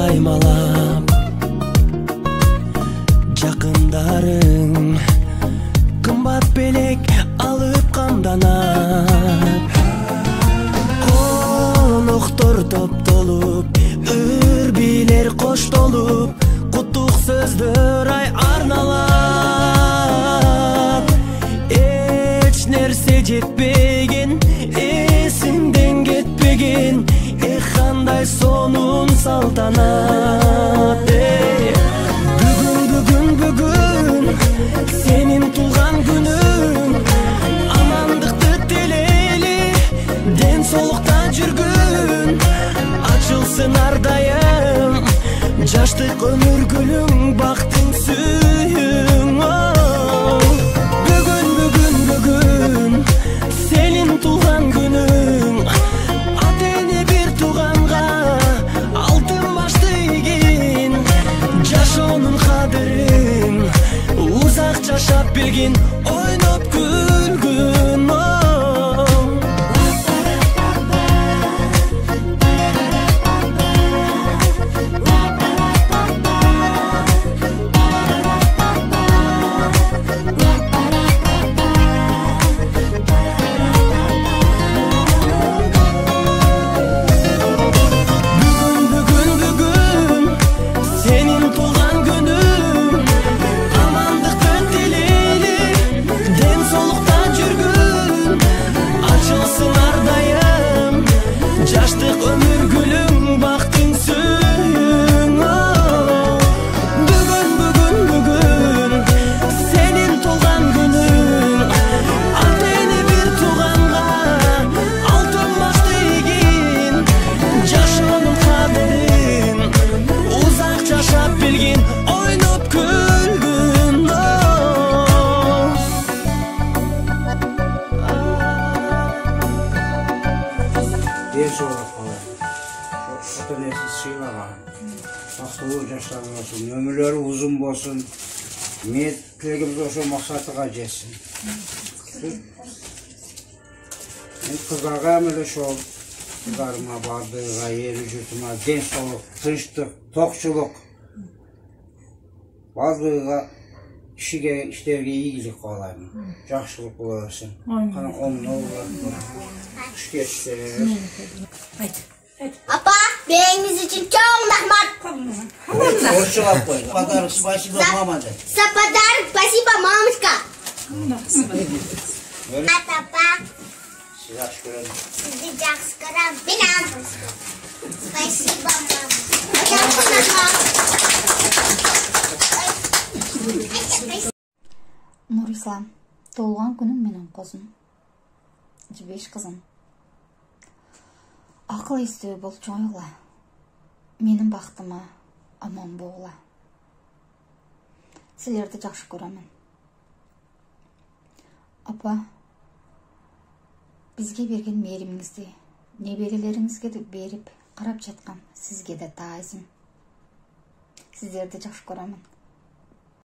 аймалап, жакындарың кымбат белек алып камданат. Коноктор топтолуп, үрбилер коштолуп, куттук сөздөр ай арналат. Эч нерсе жетпеген, эсиңден кетпеген, кандай сонун салтанат. Бүгүн сенин тулган күнүң, амандыкты тилейли, ден соолукта жүргүн, ачылсын ар дайым жаштык өмүр гүлүң, бактың сүйүң. Бүгүн сенин тулган күнүң, ата-эне бир туганга алтын башты ийгин, жашоонун кадырын узак жашап билгин, ойноп күлгүн. Ömürleri uzun olsun, niyetlerimiz olsun, maksatıga jetsin. Kızlarga öyle şu kızlarıma, bardığıma, yeri yurtuma, den soluk, tınçlık, tokçuluk, bardığıma, işlerge iyilik kolayım, жақшылық olasın. Kana onun oğullar, kuş geçtiler. Apa, beğeniniz için çok rahmat. Hoşçakalın koyun. Pazar, спасибо, мама. Подарок, спасибо, мамочка. Papa. Sizi yaxşı görürüm. Sizi yaxşı görürüm. Benim. Спасибо, mama. Нурислам, толган күнүң менен козум. 5 кызым. Акыл эстөө бол чоңула. Менин бактыма аман болгула. Силерди жакшы көрөмүн. Апа, бизге берген мээримиңизди неберелериңизге берип карап жаткан сизге да таазим. Сиздерди жакшы көрөмүн.